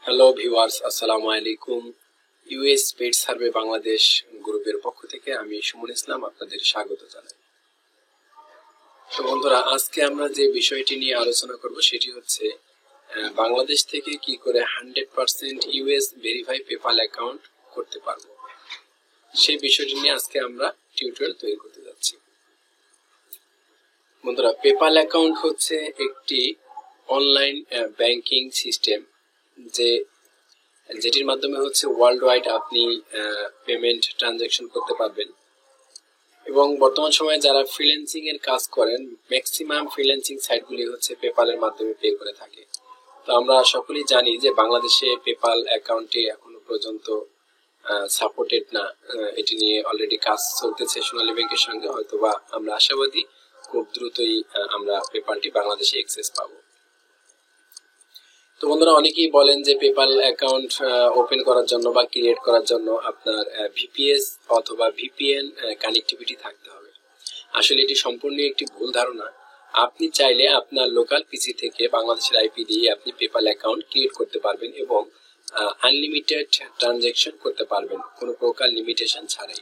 Hello viewers, আসসালামু আলাইকুম। US paid survey Bangladesh গ্রুপের পক্ষ থেকে আমি সুমন ইসলাম আপনাদের স্বাগত জানাই। তো বন্ধুরা, আজকে আমরা যে বিষয়টি নিয়ে আলোচনা করব সেটি হচ্ছে বাংলাদেশ থেকে কি করে 100% ইউএস ভেরিফাই পেপাল অ্যাকাউন্ট করতে পারবো, সেই বিষয়টি নিয়ে আজকে আমরা টিউটোরিয়াল তৈরি করতে যাচ্ছি। বন্ধুরা, পেপাল অ্যাকাউন্ট হচ্ছে একটি অনলাইন ব্যাংকিং সিস্টেম যেটির মাধ্যমে হচ্ছে ওয়ার্ল্ড ওয়াইড আপনি পেমেন্ট ট্রানজাকশন করতে পারবেন। এবং বর্তমান সময়ে যারা ফ্রিল্যান্সিং এর কাজ করেন, ম্যাক্সিমাম ফ্রিল্যান্সিং সাইটগুলি হচ্ছে পেপালের মাধ্যমে পে করে থাকে। তো আমরা সকলেই জানি যে বাংলাদেশে পেপাল অ্যাকাউন্টটি এখনো পর্যন্ত সাপোর্টেড না। এটি নিয়ে অলরেডি কাজ চলতেছে সোনালী ব্যাংকের সঙ্গে, হয়তোবা আমরা আশাবাদী খুব দ্রুতই আমরা পেপালটি বাংলাদেশে অ্যাক্সেস পাবো। তো বন্ধুরা, অনেকেই বলেন যে পেপাল অ্যাকাউন্ট ওপেন করার জন্য বা ক্রিয়েট করার জন্য আপনার ভিপিএস অথবা ভিপিএন কানেক্টিভিটি থাকতে হবে। আসলে এটি সম্পূর্ণ একটি ভুল ধারণা। আপনি চাইলে আপনার লোকাল পিসি থেকে বাংলাদেশের আইপি দিয়ে আপনি পেপাল অ্যাকাউন্ট ক্রিয়েট করতে পারবেন এবং আনলিমিটেড ট্রানজাকশন করতে পারবেন, কোনো প্রকার লিমিটেশন ছাড়াই।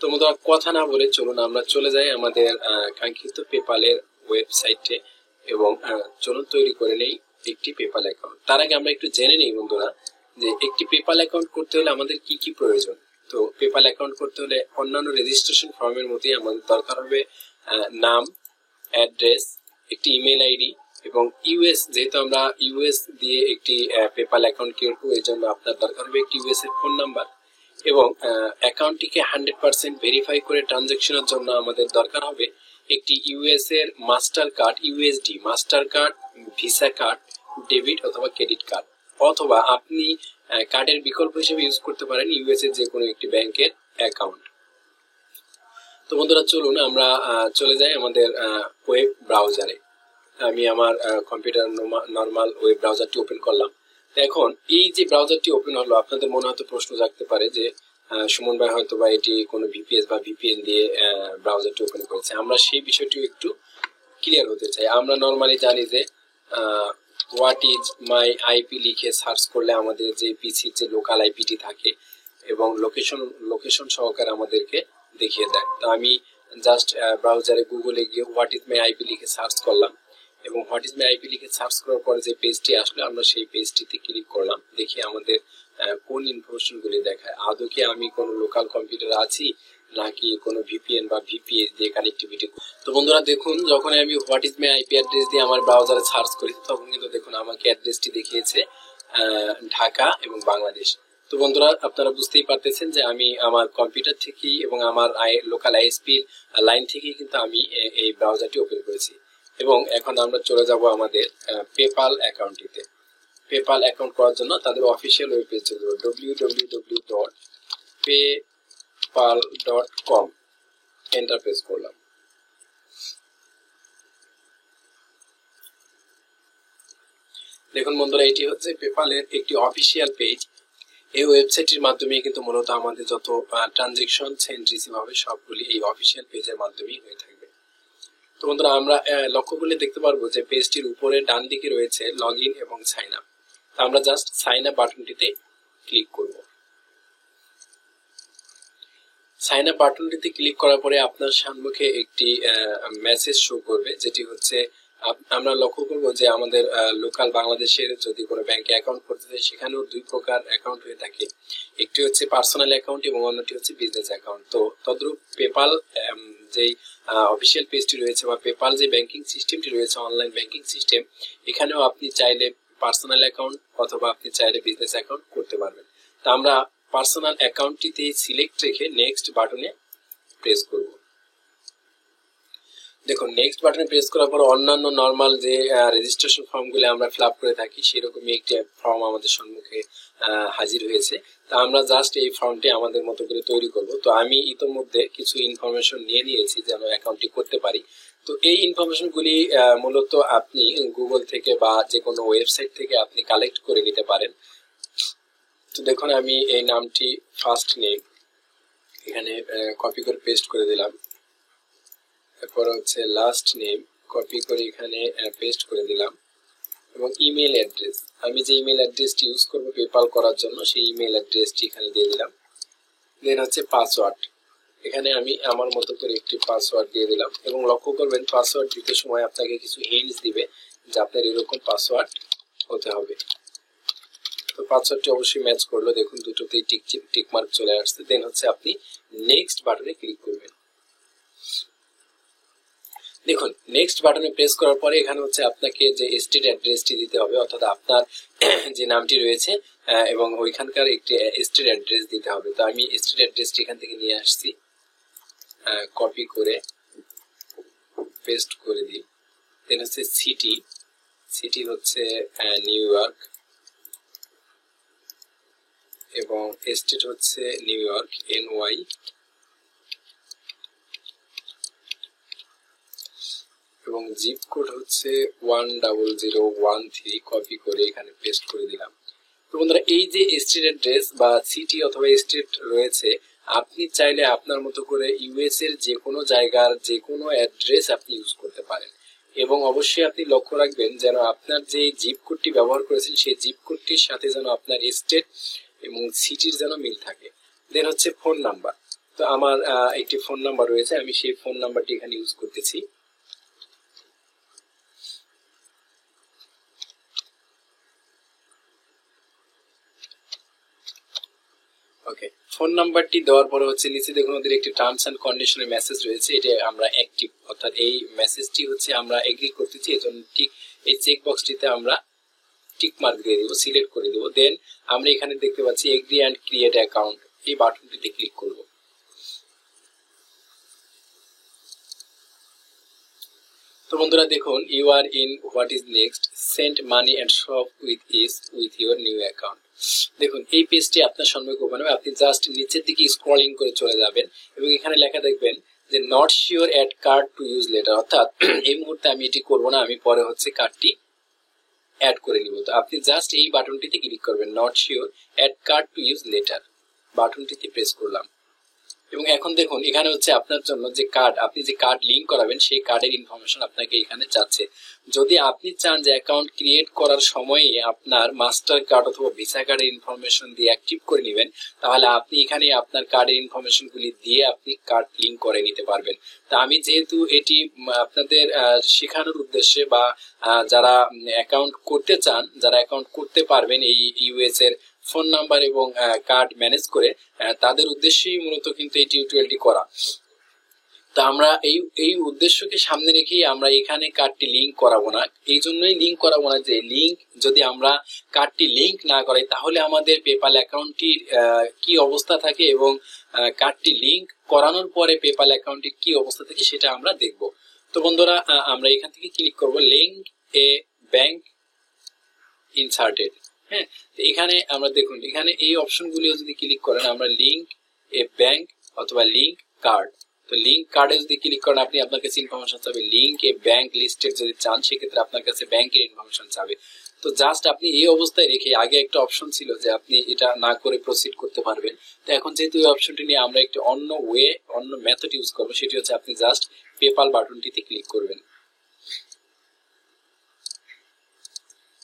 তো বন্ধুরা, কথা না বলে চলুন আমরা চলে যাই আমাদের কাঙ্ক্ষিত পেপালের ওয়েবসাইটে এবং চলুন তৈরি করে নেই একটি পেপাল অ্যাকাউন্ট। তার আগে আমরা একটু জেনে নেই বন্ধুরা যে একটি পেপাল অ্যাকাউন্ট করতে হলে আমাদের কি কি প্রয়োজন। তো পেপাল অ্যাকাউন্ট করতে হলে অন্যান্য রেজিস্ট্রেশন ফর্মের মতোই আমাদের দরকার হবে নাম, অ্যাড্রেস, একটি ইমেল আইডি এবং ইউএস, যেহেতু আমরা ইউএস দিয়ে একটি পেপাল অ্যাকাউন্ট ক্রিয়েট করব, এই জন্য আপনার দরকার হবে একটি ইউএস এর ফোন নাম্বার এবং অ্যাকাউন্টটিকে 100% ভেরিফাই করে ট্রানজাকশনের জন্য আমাদের দরকার হবে একটি ইউএস এর master card, USD master card, visa card, debit অথবা ক্রেডিট কার্ড, অথবা আপনি কার্ডের বিকল্প হিসেবে ইউজ করতে পারেন ইউএস এর যে কোনো একটি ব্যাংকের অ্যাকাউন্ট। তো বন্ধুরা, চলুন আমরা চলে যাই আমাদের ওয়েব ব্রাউজারে। আমি আমার কম্পিউটার নরমাল ওয়েব ব্রাউজারটি ওপেন করলাম। এখন এই যে ব্রাউজারটি ওপেন হলো, আপনাদের মনে হয়তো প্রশ্ন জাগতে পারে যে সুমন ভাই হয়তো বা এটি কোনো ভিপিএস বা ভিপিএন দিয়ে ব্রাউজারটি ওপেন করেছে। আমরা সেই বিষয়টি একটু ক্লিয়ার হতে চাই। আমরা নরমালি জানি যে হোয়াট ইজ মাই আইপি লিখে সার্চ করলে আমাদের যে পিসির যে লোকাল আইপিটি থাকে এবং লোকেশন সহকারে আমাদেরকে দেখিয়ে দেয়। তো আমি জাস্ট ব্রাউজারে গুগলে গিয়ে হোয়াট ইজ মাই আইপি লিখে সার্চ করলাম এবং হোয়াট ইজ মাই আইপি লিখে সার্চ করার পরে যে পেজটি আসলো, আমরা সেই পেজটিতে ক্লিক করলাম। দেখি আমাদের কোন ইনফরমেশন গুলি দেখায়, আদৌ কি আমি কোনো লোকাল কম্পিউটারে আছি নাকি কোনো ভিপিএন বা ভিপিএস দিয়ে কানেক্টিভিটি। তো বন্ধুরা দেখুন, যখন আমি what is my IP address দিয়ে আমার ব্রাউজারে সার্চ করি, তখন কিন্তু দেখুন আমাকে অ্যাড্রেসটি দেখিয়েছে ঢাকা এবং বাংলাদেশ। তো বন্ধুরা, আপনারা বুঝতেই পারতেছেন যে আমি আমার কম্পিউটার থেকেই এবং আমার লোকাল আইএসপি লাইন থেকেই কিন্তু আমি এই ব্রাউজারটি ওপেন করেছি। এবং এখন আমরা চলে যাব আমাদের পেপাল অ্যাকাউন্টটিতে। পেপাল অ্যাকাউন্ট করার জন্য তাদের অফিসিয়াল ওয়েব পেজ চলে যাব, www.paypal.com। এন্টার প্রেস করলাম। দেখুন বন্ধুরা, এটি হচ্ছে পেপালের একটি অফিসিয়াল পেজ। এই ওয়েবসাইটের মাধ্যমে কিন্তু মূলত আমাদের যত ট্রানজাকশন সেন্ড রিসিভ হবে সবগুলি এই অফিসিয়াল পেজের মাধ্যমেই হয়ে থাকবে। তো বন্ধুরা, আমরা লক্ষ্য করলে দেখতে পারবো যে পেজটির উপরে ডান দিকে রয়েছে লগ ইন এবং সাইন আপ। আমরা জাস্ট সাইন আপ বাটনটিতে ক্লিক করব। সাইন আপ বাটনটিতে ক্লিক করার পরে আপনার সম্মুখে একটি মেসেজ শো করবে, যেটি হচ্ছে আমরা লক্ষ্য করব যে আমাদের লোকাল বাংলাদেশের যদি কোনো ব্যাংকে অ্যাকাউন্ট করতে চাই, সেখানেও দুই প্রকার অ্যাকাউন্ট হয়ে থাকে। একটি হচ্ছে পার্সোনাল অ্যাকাউন্ট এবং অন্যটি হচ্ছে বিজনেস অ্যাকাউন্ট। তো তদ্রূপ পেপাল যেই অফিসিয়াল পেজটি রয়েছে বা পেপাল যে ব্যাংকিং সিস্টেমটি রয়েছে, অনলাইন ব্যাংকিং সিস্টেম, এখানেও আপনি চাইলে পার্সোনাল অ্যাকাউন্ট অথবা আপনি চাইলে বিজনেস অ্যাকাউন্ট করতে পারবেন। তা আমরা পার্সোনাল অ্যাকাউন্টটিতে সিলেক্ট রেখে নেক্সট বাটনে প্রেস করব। দেখুন, নেক্সট বাটনে প্রেস করার পর অন্যান্য নরমাল যে রেজিস্ট্রেশন ফর্মগুলো আমরা ফিল আপ করে থাকি, সেরকমই একটি ফর্ম আমাদের সম্মুখে হাজির হয়েছে। তা আমরা জাস্ট এই ফর্মটি আমাদের মতো করে তৈরি করব। তো আমি ইতোমধ্যে কিছু ইনফরমেশন নিয়ে নিয়েছি যেন অ্যাকাউন্টটি করতে পারি। তো এই ইনফরমেশনগুলি মূলত আপনি গুগল থেকে বা যে কোনো ওয়েবসাইট থেকে আপনি কালেক্ট করে নিতে পারেন। তো দেখুন, আমি এই নামটি ফার্স্ট নেম এখানে কপি করে পেস্ট করে দিলাম। এরপর হচ্ছে লাস্ট নেম কপি করে এখানে পেস্ট করে দিলাম। এবং ইমেল অ্যাড্রেস, আমি যে ইমেল অ্যাড্রেসটি ইউজ করব পেপাল করার জন্য সেই ইমেল অ্যাড্রেসটি এখানে দিয়ে দিলাম। দেন হচ্ছে পাসওয়ার্ড, এখানে আমি আমার মতো করে একটি পাসওয়ার্ড দিয়ে দিলাম এবং লক্ষ্য করবেন পাসওয়ার্ড দিতে সময় আপনাকে কিছু হিন্টস দিবে যে আপনার এরকম পাসওয়ার্ড হতে হবে। তো পাসওয়ার্ডটি অবশ্যই ম্যাচ করলো, দেখুন দুটোতেই টিক মার্ক চলে আসছে। দেন হচ্ছে আপনি নেক্সট বাটনে ক্লিক করবেন। দেখুন নেক্সট বাটনে প্রেস করার পরে এখানে হচ্ছে আপনাকে যে স্টেট অ্যাড্রেসটি দিতে হবে, অর্থাৎ আপনার যে নামটি রয়েছে এবং ওইখানকার একটি স্টেট অ্যাড্রেস দিতে হবে। তো আমি স্টেট অ্যাড্রেসটি এখান থেকে নিয়ে আসছি, কপি করে পেস্ট করে দিই। দেন হচ্ছে সিটি হচ্ছে নিউ ইয়র্ক এবং স্টেট হচ্ছে নিউ ইয়র্ক NY, এবং জিপ কোড হচ্ছে 10013, কপি করে এখানে পেস্ট করে দিলাম। তো বন্ধুরা এই যে স্টেট অ্যাড্রেস বা সিটি অথবা স্টেট রয়েছে, আপনি চাইলে আপনার মতো করে ইউএস এর যে কোনো জায়গার যে কোনো অ্যাড্রেস আপনি ইউজ করতে পারেন, এবং অবশ্যই আপনি লক্ষ্য রাখবেন যেন আপনার যে জিপ কোডটি ব্যবহার করেছেন সেই জিপ কোডটির সাথে যেন আপনার স্টেট এবং সিটির যেন মিল থাকে। দেন হচ্ছে ফোন নাম্বার, তো আমার একটি ফোন নাম্বার রয়েছে, আমি সেই ফোন নাম্বারটি এখানে ইউজ করতেছি। ওকে, ফোন নাম্বারটি দেওয়ার পরে হচ্ছে নিচে দেখুন ওদের একটি টার্মস এন্ড কন্ডিশনের মেসেজ রয়েছে, এটা আমরা অ্যাক্টিভ, অর্থাৎ এই মেসেজটি হচ্ছে আমরা এগ্রি করতেছি, এজন্য ঠিক এই চেক বক্সটিতে আমরা টিক মার্ক দিয়ে দিব, সিলেক্ট করে দেব। দেন আমরা এখানে দেখতে পাচ্ছি এগ্রি এন্ড ক্রিয়েট অ্যাকাউন্ট, এই বাটনটিতে ক্লিক করব। তো বন্ধুরা দেখুন you are in what is next, send money and shop with your new account. দেখুন এই পেজটি আপনার সম্মুখে ওপেন হবে, আপনি জাস্ট নিচের দিকে স্ক্রলিং করে চলে যাবেন এবং এখানে লেখা দেখবেন যে not sure add card to use later, অর্থাৎ এই মুহূর্তে আমি এটি করবো না, আমি পরে হচ্ছে কার্ডটি অ্যাড করে নিব। তো আপনি জাস্ট এই বাটনটিতে ক্লিক করবেন, not sure add card to use later, বাটনটিতে প্রেস করলাম। এবং এখন দেখুন এখানে হচ্ছে আপনার জন্য যে কার্ড, আপনি যে কার্ড লিংক করাবেন সেই কার্ডের ইনফরমেশন আপনাকে এখানে চাচ্ছে। যদি আপনি চান যে অ্যাকাউন্ট ক্রিয়েট করার সময় আপনার মাস্টার কার্ড অথবা ভিসা কার্ডের ইনফরমেশন দিয়ে অ্যাক্টিভ করে নেবেন, তাহলে আপনি এখানে আপনার কার্ডের ইনফরমেশন গুলি দিয়ে আপনি কার্ড লিংক করে নিতে পারবেন। তা আমি যেহেতু এটি আপনাদের শেখানোর উদ্দেশ্যে বা যারা অ্যাকাউন্ট করতে চান, যারা অ্যাকাউন্ট করতে পারবেন এই ইউএস এর ফোন নাম্বার এবং কার্ড ম্যানেজ করে, তাদের উদ্দেশ্যেই মূলত কিন্তু এই টিউটোরিয়ালটি করা। তা আমরা এই উদ্দেশ্যকে সামনে রেখেই আমরা এখানে কার্ডটি লিংক করাবো না, এই জন্যই লিংক করাবো না যে লিংক যদি আমরা কার্ডটি লিংক না করাই তাহলে আমাদের পেপাল অ্যাকাউন্টটির কি অবস্থা থাকে এবং কার্ডটি লিংক করানোর পরে পেপাল অ্যাকাউন্টটির কি অবস্থা থাকে সেটা আমরা দেখব। তো বন্ধুরা আমরা এখান থেকে ক্লিক করব লিংক এ ব্যাংক ইনসার্টেড। হ্যাঁ, এখানে আমরা দেখুন এখানে এই অপশনগুলিও যদি ক্লিক করেন, আমরা লিংক এ ব্যাংক অথবা লিংক কার্ড, তো লিংক কার্ডে যদি ক্লিক করেন আপনি আপনার কাছে ইনফরমেশন চাবে, লিংক এ ব্যাংক লিস্টেড যদি চান সেক্ষেত্রে আপনার কাছে ব্যাংকের ইনফরমেশন চাবে। তো জাস্ট আপনি এই অবস্থায় রেখে, আগে একটা অপশন ছিল যে আপনি এটা না করে প্রসিড করতে পারবেন, তো এখন যেহেতু এই অপশনটি নিয়ে আমরা একটি অন্য মেথড ইউজ করবো, সেটি হচ্ছে আপনি জাস্ট পেপাল বাটনটিতে ক্লিক করবেন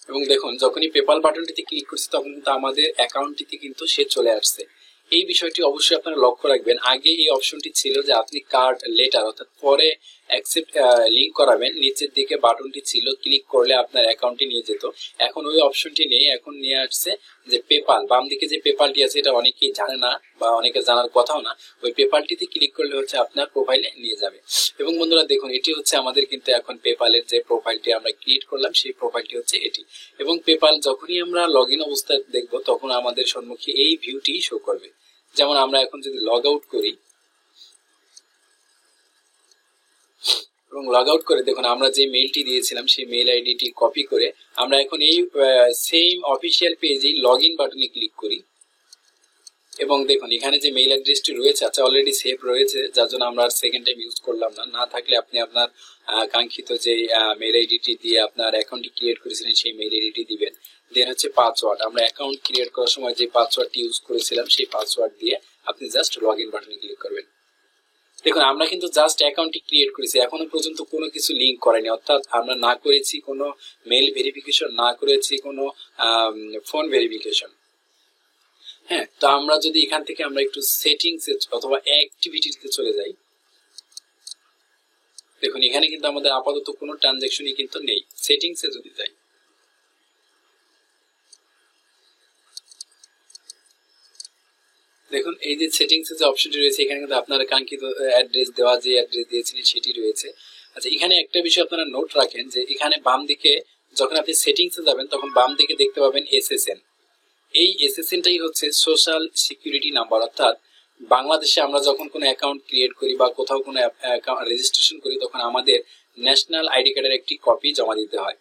এবং দেখুন যখনই পেপাল বাটনটিতে ক্লিক করছি তখন কিন্তু আমাদের অ্যাকাউন্টটিতে কিন্তু সে চলে আসছে। এই বিষয়টি অবশ্যই আপনারা লক্ষ্য রাখবেন, আগে এই অপশনটি ছিল যে আপনি কার্ড লেটার অর্থাৎ পরে অ্যাকসেপ্ট লিংক করাবেন, নিচের দিকে বাটনটি ছিল, ক্লিক করলে আপনার অ্যাকাউন্টে নিয়ে যেত। এখন ওই অপশনটি নেই, এখন নিয়ে আসছে যে পেপাল, বাম দিকে যে পেপালটি আছে এটা অনেকেই জানে না বা অনেকে জানার কথাও না, ওই পেপালটিতে ক্লিক করলে হচ্ছে আপনার প্রোফাইলে নিয়ে যাবে। এবং বন্ধুরা দেখুন এটি হচ্ছে আমাদের কিন্তু এখন পেপালের যে প্রোফাইলটি আমরা ক্রিয়েট করলাম সেই প্রোফাইলটি হচ্ছে এটি। এবং পেপাল যখনই আমরা লগ ইন অবস্থায় দেখবো তখন আমাদের সম্মুখে এই ভিউটি শো করবে। যেমন আমরা এখন যদি লগ আউট করি এবং লগ আউট করে দেখুন আমরা যে মেইলটি দিয়েছিলাম সেই মেইল আইডিটি কপি করে আমরা এখন এই সেম অফিসিয়াল পেজে লগ ইন বাটনে ক্লিক করি এবং দেখুন এখানে যে মেইল অ্যাড্রেসটি রয়েছে, আচ্ছা অলরেডি সেভ রয়েছে যার জন্য আমরা আর সেকেন্ড টাইম ইউজ করলাম না, না থাকলে আপনি আপনার কাঙ্ক্ষিত যে মেইল আইডিটি দিয়ে আপনার অ্যাকাউন্টটি ক্রিয়েট করেছিলেন সেই মেইল আইডিটি দিবেন। দেন হচ্ছে পাসওয়ার্ড, আমরা অ্যাকাউন্ট ক্রিয়েট করার সময় যে পাসওয়ার্ডটি ইউজ করেছিলাম সেই পাসওয়ার্ড দিয়ে আপনি জাস্ট লগ ইন বাটনে ক্লিক করবেন। দেখুন আমরা কিন্তু জাস্ট অ্যাকাউন্টটি ক্রিয়েট করেছি, এখনো পর্যন্ত কোনো কিছু লিংক করেনি, অর্থাৎ আমরা না করেছি কোনো মেল ভেরিফিকেশন, না করেছি কোনো ফোন ভেরিফিকেশন। হ্যাঁ, তো আমরা যদি এখান থেকে আমরা একটু সেটিংস অথবা অ্যাক্টিভিটিতে চলে যাই, দেখুন এখানে কিন্তু আমাদের আপাতত কোনো ট্রানজাকশনই কিন্তু নেই। সেটিংসে যদি যাই, দেখুন এই যে সেটিংসে যে অপশনটি রয়েছে এখানে কিন্তু আপনার কাঙ্ক্ষিত অ্যাড্রেস দেওয়া, যে অ্যাড্রেস দিয়েছিলেন সেটি রয়েছে। আচ্ছা, এখানে একটা বিষয় আপনারা নোট রাখেন যে এখানে বাম দিকে যখন আপনি সেটিংসে যাবেন তখন বাম দিকে দেখতে পাবেন এসএসএন। এই এসএসএনটাই হচ্ছে সোশ্যাল সিকিউরিটি নাম্বার, অর্থাৎ বাংলাদেশে আমরা যখন কোনো অ্যাকাউন্ট ক্রিয়েট করি বা কোথাও কোনো রেজিস্ট্রেশন করি তখন আমাদের ন্যাশনাল আইডি কার্ডের একটি কপি জমা দিতে হয়।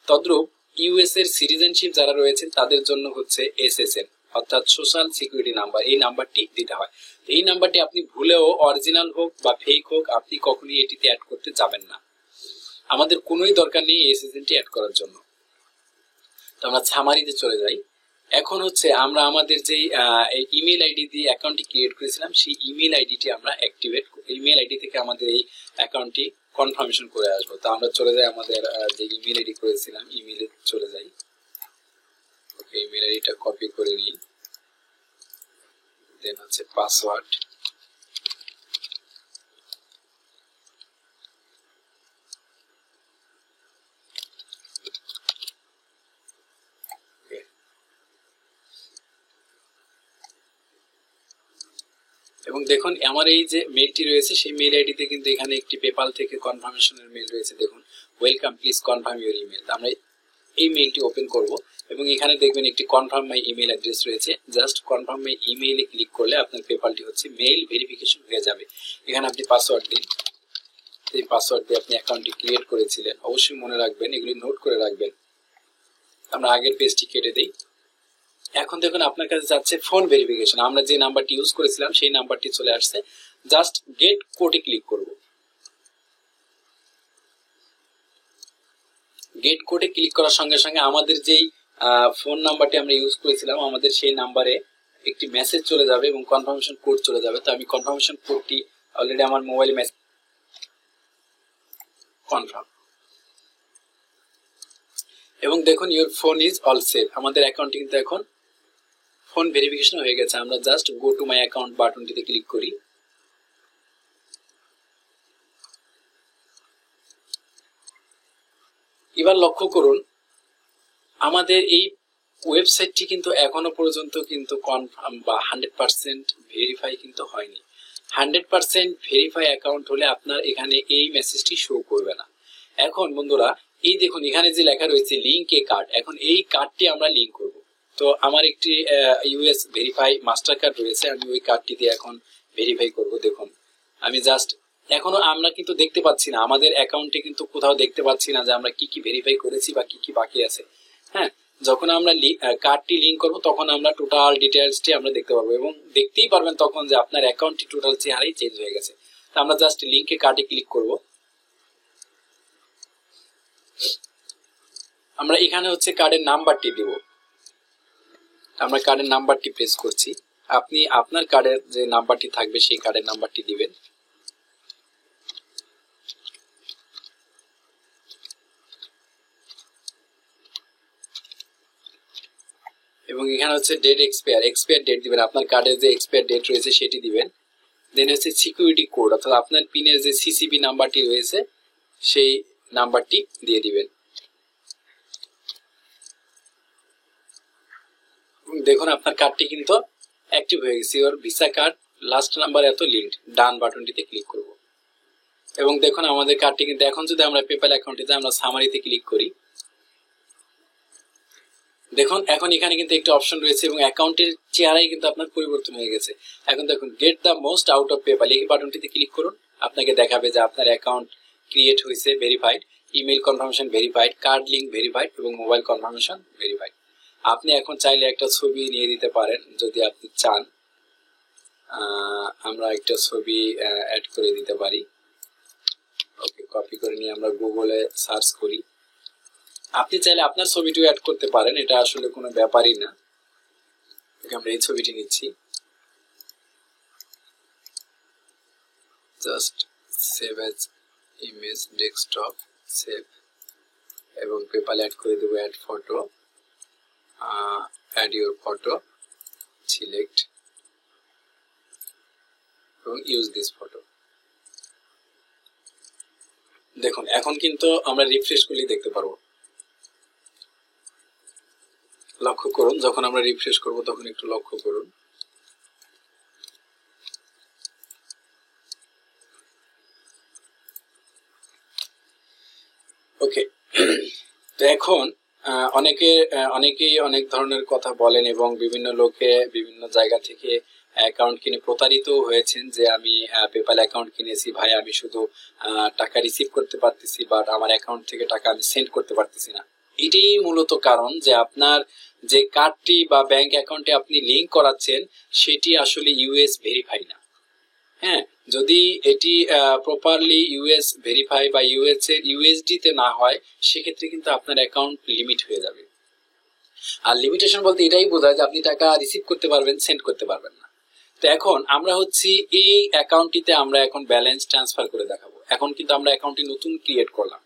তদ্রূপ ইউএস এর সিটিজেনশিপ যারা রয়েছেন তাদের জন্য হচ্ছে এসএসএন, অর্থাৎ সোশ্যাল সিকিউরিটি নাম্বার, এই নাম্বারটি দিতে হয়। এই নাম্বারটি আপনি ভুলেও অরিজিনাল হোক বা ফেক হোক আপনি কখনোই এটিতে অ্যাড করতে যাবেন না। আমাদের কোনোই দরকার নেই এসএসএনটি অ্যাড করার জন্য। তো আমরা সামারিতে চলে যাই। এখন হচ্ছে আমরা আমাদের যে ইমেল আইডি দিয়ে অ্যাকাউন্টটি ক্রিয়েট করেছিলাম সেই ইমেল আইডিটি আমরা অ্যাক্টিভেট, ইমেল আইডি থেকে আমাদের এই অ্যাকাউন্টটি কনফার্মেশন করে আসবো। তো আমরা চলে যাই আমাদের যে ইমেল আইডি করেছিলাম, ইমেলে চলে যাই। ওকে, ইমেল আইডিটা কপি করে নিই, দেন হচ্ছে পাসওয়ার্ড, এবং দেখুন আমার এই যে মেলটি রয়েছে সেই মেল আইডিতে কিন্তু এখানে একটি পেপাল থেকে কনফার্মেশনের মেল রয়েছে। দেখুন welcome, please confirm your email. আমরা এই মেলটি ওপেন করব এবং এখানে দেখবেন একটি কনফার্ম মাই ইমেল অ্যাড্রেস রয়েছে। জাস্ট কনফার্ম মাই ইমেইলে ক্লিক করলে আপনার পেপালটি হচ্ছে মেইল ভেরিফিকেশন হয়ে যাবে। এখানে আপনি পাসওয়ার্ড দিন, এই পাসওয়ার্ড দিয়ে আপনি অ্যাকাউন্টটি ক্রিয়েট করেছিলেন অবশ্যই মনে রাখবেন, এগুলি নোট করে রাখবেন। আমরা আগের পেজটি কেটে দিই। এখন দেখুন আপনার কাছে যাচ্ছে ফোন ভেরিফিকেশন, আমরা যে নাম্বারটি ইউজ করেছিলাম সেই নাম্বারটি চলে আসছে। জাস্ট গেট কোডে ক্লিক করব। গেট কোডে ক্লিক করার সঙ্গে সঙ্গে আমাদের যেই ফোন নাম্বারটি আমরা ইউজ করেছিলাম আমাদের সেই নাম্বারে একটি মেসেজ চলে যাবে এবং কনফার্মেশন কোড চলে যাবে। তো আমি কনফার্মেশন কোডটি অলরেডি আমার মোবাইলে মেসেজ কনফার্ম, এবং দেখুন your phone is all save, আমাদের অ্যাকাউন্টটি কিন্তু এখন ফোন ভেরিফিকেশন হয়ে গেছে। আমরা just go to my account বাটনটিতে ক্লিক করি। এবার লক্ষ্য করুন আমাদের এই ওয়েবসাইটটি কিন্তু এখনো পর্যন্ত কিন্তু কনফার্ম বা 100% ভেরিফাই কিন্তু হয়নি। 100% ভেরিফাই অ্যাকাউন্ট হলে আপনার এখানে এই মেসেজটি শো করবে না। এখন বন্ধুরা এই দেখুন এখানে যে লেখা রয়েছে লিংক এ কার্ড, এখন এই কার্ডটি আমরা লিংক করব। তো আমার একটি ইউএস ভেরিফাই মাস্টার কার্ড রয়েছে, আমি ওই কার্ডটি দিয়ে এখন ভেরিফাই করব। দেখুন আমি জাস্ট এখনো আমরা কিন্তু দেখতে পাচ্ছি না, আমাদের অ্যাকাউন্টে কিন্তু কোথাও দেখতে পাচ্ছি না যে আমরা কি কি ভেরিফাই করেছি বা কি কি বাকি আছে। হ্যাঁ, যখন আমরা কার্ডটি লিংক করব তখন আমরা টোটাল ডিটেইলসটি আমরা দেখতে পাবো এবং দেখতেই পারবেন তখন যে আপনার অ্যাকাউন্টটি টোটাল চেহারাই চেঞ্জ হয়ে গেছে। তো আমরা জাস্ট লিংকে কার্ডে ক্লিক করব। আমরা এখানে হচ্ছে কার্ডের নাম্বারটি দিব, আমরা কার্ডের নাম্বারটি প্রেস করছি। আপনি আপনার কার্ডের যে নাম্বারটি থাকবে সেই কার্ডের নাম্বারটি দিবেন। এবং এখানে হচ্ছে ডেট এক্সপায়ার ডেট দিবেন, আপনার কার্ডের যে এক্সপায়ার ডেট রয়েছে সেটি দিবেন। দেন হচ্ছে সিকিউরিটি কোড, অর্থাৎ আপনার পিনের যে সিসিবি নাম্বারটি রয়েছে সেই নাম্বারটি দিয়ে দিবেন। দেখুন আপনার কার্ডটি কিন্তু অ্যাক্টিভ হয়ে গেছে, your visa card last number এত লিঙ্কড, ডান বাটনটিতে ক্লিক করব এবং দেখুন আমাদের কার্ডটি কিন্তু এখন যদি আমরা পেপ্যাল অ্যাকাউন্টে যাই আমরা সামারিতে ক্লিক করি, দেখুন এখন এখানে কিন্তু একটা অপশন রয়েছে এবং অ্যাকাউন্টের চেহারাই কিন্তু আপনার পরিবর্তন হয়ে গেছে। এখন দেখুন get the most out of PayPal, এই বাটনটিতে ক্লিক করুন, আপনাকে দেখাবে যে আপনার অ্যাকাউন্ট ক্রিয়েট হয়েছে, verified, email confirmation verified, card link verified এবং মোবাইল কনফার্মেশন ভেরিফাইড। আপনি এখন চাইলে একটা ছবি নিয়ে দিতে পারেন যদি আপনি চান, আমরা একটা ছবি অ্যাড করে দিতে পারি। ওকে, কপি করে নিয়ে আমরা গুগলে সার্চ করি। আপনি চাইলে আপনার ছবিটিও অ্যাড করতে পারেন, এটা আসলে কোনো ব্যাপারই না। আমরা এই ছবিটি নিচ্ছি, just save as image desktop save, এবং পেপালে অ্যাড করে দেবো add photo, add your photo, select এবং ইউজ দিস ফটো। দেখুন এখন কিন্তু আমরা রিফ্রেশ করলেই দেখতে পারবো। লক্ষ্য করুন যখন আমরা রিফ্রেশ করব তখন একটু লক্ষ্য করুন। ওকে, তো এখন অনেকেই অনেক ধরনের কথা বলেন এবং বিভিন্ন লোকে বিভিন্ন জায়গা থেকে অ্যাকাউন্ট কিনে প্রতারিত হয়েছেন যে আমি পেপাল অ্যাকাউন্ট কিনেছি ভাই, আমি শুধু টাকা রিসিভ করতে পারতেছি বাট আমার অ্যাকাউন্ট থেকে টাকা আমি সেন্ড করতে পারতেছি না। এটাই মূলত কারণ যে আপনার যে কার্ডটি বা ব্যাংক অ্যাকাউন্টে আপনি লিংক করাচ্ছেন সেটি আসলে ইউএস ভেরিফাই না। হ্যাঁ, যদি এটি প্রপারলি ইউএস ভেরিফাই বা ইউএসডি তে না হয় সেক্ষেত্রে কিন্তু আপনার অ্যাকাউন্ট লিমিট হয়ে যাবে। আর লিমিটেশন বলতে এটাই বোঝায় যে আপনি টাকা রিসিভ করতে পারবেন, সেন্ড করতে পারবেন না। তো এখন আমরা হচ্ছি এই অ্যাকাউন্টটিতে আমরা এখন ব্যালেন্স ট্রান্সফার করে দেখাবো। এখন কিন্তু আমরা অ্যাকাউন্টটি নতুন ক্রিয়েট করলাম,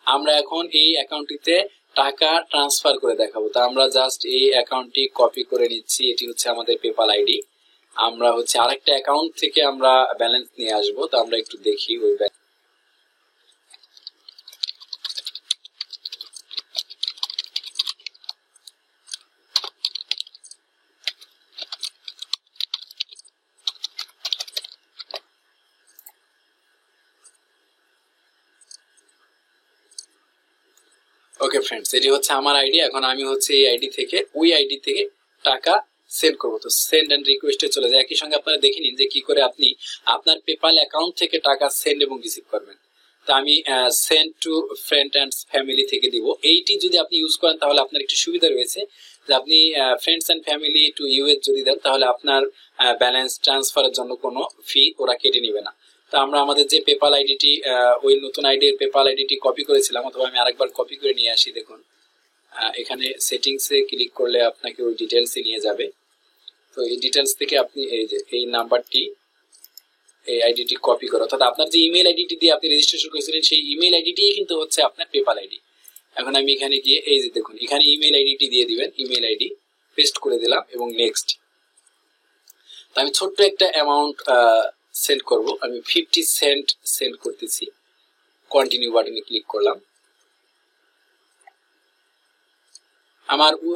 আমরা এখন এই অ্যাকাউন্টটিতে টাকা ট্রান্সফার করে দেখাবো। তো আমরা জাস্ট এই অ্যাকাউন্টটি কপি করে নিচ্ছি, এটি হচ্ছে আমাদের পেপাল আইডি। আমরা হচ্ছে আরেকটা অ্যাকাউন্ট থেকে আমরা ব্যালেন্স নিয়ে আসবো। তো আমরা একটু দেখি ওই ওকে ফ্রেন্ডস, এটি হচ্ছে আমার আইডি। এখন আমি হচ্ছে এই আইডি থেকে ওই আইডি থেকে টাকা সেন্ড করবো। তো সেন্ড এন্ড রিকোয়েস্টে চলে যায়। একই সঙ্গে আপনারা দেখে নিন যে কি করে আপনি আপনার পেপাল অ্যাকাউন্ট থেকে টাকা সেন্ড এবং রিসিভ করবেন। তো আমি send to friend and family থেকে দিব। এইটি যদি আপনি ইউজ করেন তাহলে আপনার একটি সুবিধা রয়েছে যে আপনি friends and family to US যদি দেন তাহলে আপনার ব্যালেন্স ট্রান্সফারের জন্য কোনো ফি ওরা কেটে নিবে না। তো আমরা আমাদের যে পেপাল আইডিটি ওই নতুন আইডির পেপাল আইডিটি কপি করেছিলাম, অথবা আমি আরেকবার কপি করে নিয়ে আসি। দেখুন এখানে সেটিংসে ক্লিক করলে আপনাকে ওই ডিটেলসে নিয়ে যাবে। তো এই ডিটেলস থেকে আপনি এই যে এই নাম্বারটি, এই আইডিটি কপি করো, অর্থাৎ আপনার যে ইমেল আইডিটি দিয়ে আপনি রেজিস্ট্রেশন করেছিলেন সেই ইমেল আইডিটি কিন্তু হচ্ছে আপনার পেপাল আইডি। এখন আমি এখানে গিয়ে এই যে দেখুন এখানে ইমেল আইডিটি দিয়ে দিবেন, ইমেল আইডি পেস্ট করে দিলাম এবং নেক্সট। তো আমি ছোট্ট একটা অ্যামাউন্ট সেন্ড করব, আমি 50 সেন্ট সেন্ড করতেছি। কন্টিনিউ বাটনে ক্লিক করলাম।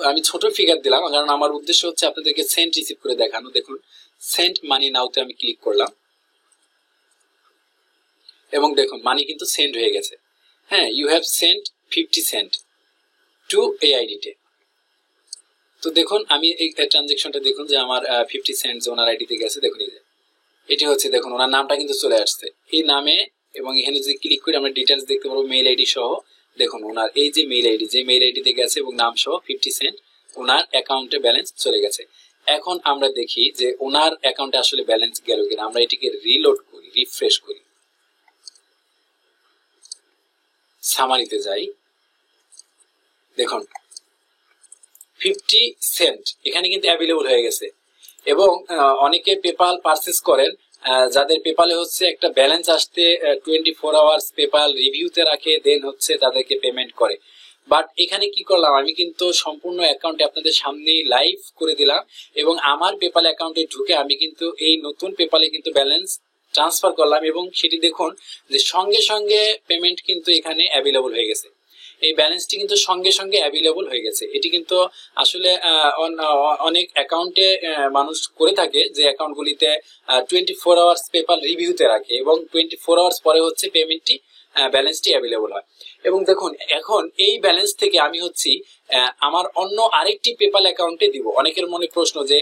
আমি ছোট ফিগার দিলাম কারণ আমার উদ্দেশ্য হচ্ছে আপনাদেরকে সেন্ট রিসিভ করে দেখানো। দেখুন সেন্ট মানি নাওতে আমি ক্লিক করলাম এবং দেখুন মানি কিন্তু সেন্ড হয়ে গেছে। হ্যাঁ, you have sent 50 cent to এই আইডিতে। তো দেখুন আমি এই ট্রানজেকশনটা দেখুন যে আমার 50 সেন্ট ওনার আইডিতে গেছে। দেখুন এই যে এটি হচ্ছে, দেখুন ওনার নামটা কিন্তু চলে আসছে এই নামে, এবং এখানে যদি ক্লিক করে আমরা ডিটেলস দেখতে পারবো মেইল আইডি সহ। দেখুন ওনার এই যে মেইল আইডি, যে মেইল আইডিতে গেছে এবং নাম সহ 50 সেন্ট ওনার অ্যাকাউন্টে ব্যালেন্স চলে গেছে। এখন আমরা দেখি যে ওনার অ্যাকাউন্টে আসলে ব্যালেন্স গেল কিনা। আমরা এটিকে রিলোড করি, রিফ্রেশ করি, সামারিতে যাই। দেখুন 50 সেন্ট এখানে কিন্তু অ্যাভেলেবল হয়ে গেছে। এবং অনেকে পেপাল পারচেজ করেন যাদের পেপালে হচ্ছে একটা ব্যালেন্স আসতে 24 আওয়ার্স পেপাল রিভিউতে রাখে, দেন হচ্ছে তাদেরকে পেমেন্ট করে। বাট এখানে কি করলাম, আমি কিন্তু সম্পূর্ণ অ্যাকাউন্টে আপনাদের সামনে লাইভ করে দিলাম এবং আমার পেপাল অ্যাকাউন্টে ঢুকে আমি কিন্তু এই নতুন পেপালে কিন্তু ব্যালেন্স ট্রান্সফার করলাম এবং সেটি দেখুন যে সঙ্গে সঙ্গে পেমেন্ট কিন্তু এখানে অ্যাভেলেবল হয়ে গেছে। এই ব্যালেন্সটি কিন্তু সঙ্গে সঙ্গে অ্যাভেলেবল হয়ে গেছে। এটি কিন্তু আসলে অনেক অ্যাকাউন্টে মানুষ করে থাকে যে অ্যাকাউন্টগুলিতে 24 আওয়ার্স পেপাল রিভিউতে রাখে এবং 24 আওয়ার্স পরে হচ্ছে পেমেন্টটি ব্যালেন্সটি অ্যাভেলেবল হয়। এবং দেখুন এখন এই ব্যালেন্স থেকে আমি হচ্ছি আমার অন্য আরেকটি পেপাল অ্যাকাউন্টে দিব। অনেকের মনে প্রশ্ন যে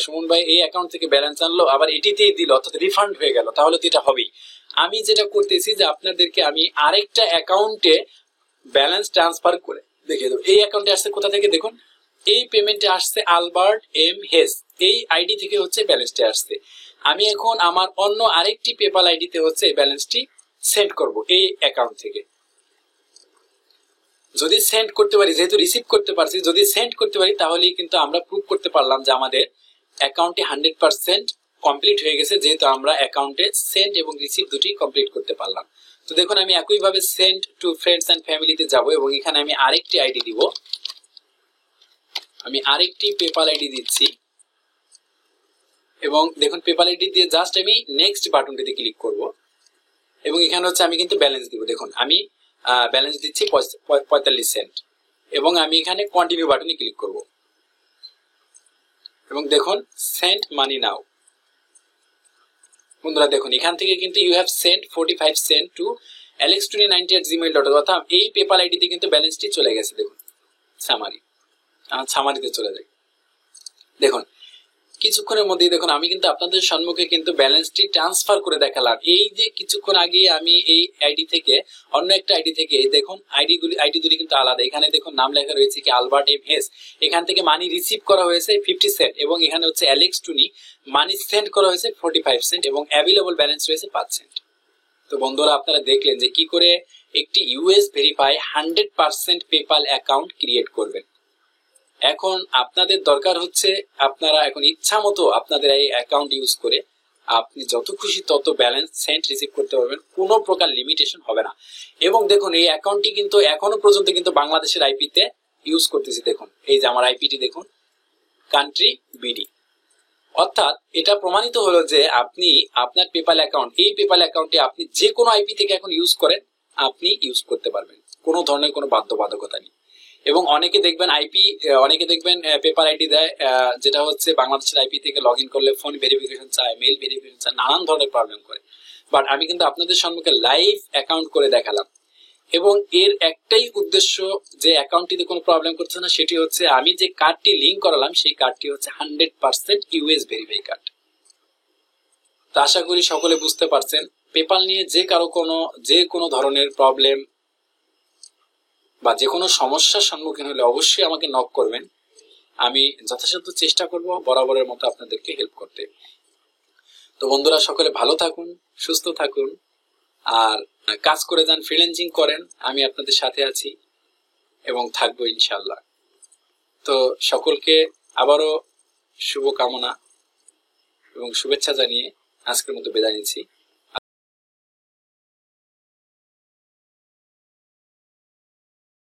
সুমন ভাই এই অ্যাকাউন্ট থেকে ব্যালেন্স আনলো আবার এটিতেই দিল, অর্থাৎ রিফান্ড হয়ে গেল, তাহলে তো এটা হবেই। আমি যেটা করতেছি যে আপনাদেরকে আমি আরেকটা অ্যাকাউন্টে ব্যালেন্স ট্রান্সফার করে দেখিয়ে দেবো। এই অ্যাকাউন্টে আসছে কোথা থেকে, দেখুন এই পেমেন্টে আসছে আলবার্ট এম হেস, এই আইডি থেকে হচ্ছে ব্যালেন্সটি আসছে। আমি এখন আমার অন্য আরেকটি পেপাল আইডিতে হচ্ছে এই ব্যালেন্সটি সেন্ড করব এই অ্যাকাউন্ট থেকে। যদি সেন্ড করতে পারি, যেহেতু রিসিভ করতে পারছি, যদি সেন্ড করতে পারি তাহলেই কিন্তু আমরা প্রুভ করতে পারলাম যে আমাদের অ্যাকাউন্টে 100% কমপ্লিট হয়ে গেছে, যেহেতু আমরা অ্যাকাউন্টে সেন্ড এবং রিসিভ দুটি কমপ্লিট করতে পারলাম। তো দেখুন আমি একইভাবে সেন্ড টু ফ্রেন্ডস এন্ড ফ্যামিলিতে যাব এবং এখানে আমি আরেকটি আইডি দিব। আমি আরেকটি পেপাল আইডি দিচ্ছি এবং দেখুন পেপাল আইডি দিয়ে জাস্ট আমি নেক্সট বাটনটিতে ক্লিক করব এবং এখানে হচ্ছে আমি কিন্তু ব্যালেন্স দিব। দেখুন আমি ব্যালেন্স দিচ্ছি 45 সেন্ট এবং আমি এখানে কন্টিনিউ বাটনে ক্লিক করব এবং দেখুন সেন্ড মানি নাও। বন্ধুরা দেখুন এখান থেকে কিন্তু you have sent 45 cent to alex2090@gmail.com, অর্থাৎ এই পেপাল আইডিতে কিন্তু ব্যালেন্সটি চলে গেছে। দেখুন সামারিতে চলে যায়। দেখুন কিছুক্ষণের মধ্যেই দেখুন আমি কিন্তু আপনাদের সম্মুখে কিন্তু ব্যালেন্সটি ট্রান্সফার করে দেখালাম। এই যে কিছুক্ষণ আগে আমি এই আইডি থেকে অন্য একটা আইডি থেকে দেখুন আইডি দুটি কিন্তু আলাদা। এখানে দেখুন নাম লেখা রয়েছে কি আলবার্ট এম হেস, এখান থেকে মানি রিসিভ করা হয়েছে 50 সেন্ট এবং এখানে হচ্ছে অ্যালেক্স টুনি মানি সেন্ড করা হয়েছে 45 সেন্ট এবং অ্যাভেলেবল ব্যালেন্স রয়েছে 5 সেন্ট। তো বন্ধুরা আপনারা দেখলেন যে কি করে একটি US verify 100% PayPal account create করবেন। এখন আপনাদের দরকার হচ্ছে আপনারা এখন ইচ্ছা মতো আপনাদের এই অ্যাকাউন্ট ইউজ করে আপনি যত খুশি তত ব্যালেন্স সেন্ট রিসিভ করতে পারবেন, কোনো প্রকার লিমিটেশন হবে না। এবং দেখুন এই অ্যাকাউন্টটি কিন্তু এখনো পর্যন্ত কিন্তু বাংলাদেশের আইপিতে ইউজ করতেছি। দেখুন এই যে আমার আইপিটি দেখুন, কান্ট্রি বিডি, অর্থাৎ এটা প্রমাণিত হলো যে আপনি আপনার পেপাল অ্যাকাউন্ট, এই পেপাল অ্যাকাউন্টে আপনি যে কোনো আইপি থেকে এখন ইউজ করেন আপনি ইউজ করতে পারবেন, কোনো ধরনের কোনো বাধ্যবাধকতা নেই। এবং অনেকে দেখবেন পেপার আইডি দেয়, যেটা হচ্ছে বাংলাদেশের আইপি থেকে লগ ইন করলে ফোন ভেরিফিকেশন চায়, মেল ভেরিফিকেশন চায়, নানান ধরনের প্রবলেম করে। বাট আমি কিন্তু আপনাদের সম্মুখে লাইভ অ্যাকাউন্ট করে দেখালাম এবং এর একটাই উদ্দেশ্য যে অ্যাকাউন্টটিতে কোনো প্রবলেম করছে না, সেটি হচ্ছে আমি যে কার্ডটি লিঙ্ক করালাম সেই কার্ডটি হচ্ছে 100% ইউএস ভেরিফাই কার্ড। তো আশা করি সকলে বুঝতে পারছেন। পেপাল নিয়ে যে কোনো ধরনের প্রবলেম বা যে কোনো সমস্যার সম্মুখীন হলে অবশ্যই আমাকে নক করবেন, আমি যথাসাধ্য চেষ্টা করব বরাবরের মতো আপনাদেরকে হেল্প করতে। তো বন্ধুরা সকলে ভালো থাকুন, সুস্থ থাকুন আর কাজ করে যান, ফ্রিল্যান্সিং করেন, আমি আপনাদের সাথে আছি এবং থাকবো ইনশাআল্লাহ। তো সকলকে আবারও শুভকামনা এবং শুভেচ্ছা জানিয়ে আজকের মতো বিদায় নিচ্ছি।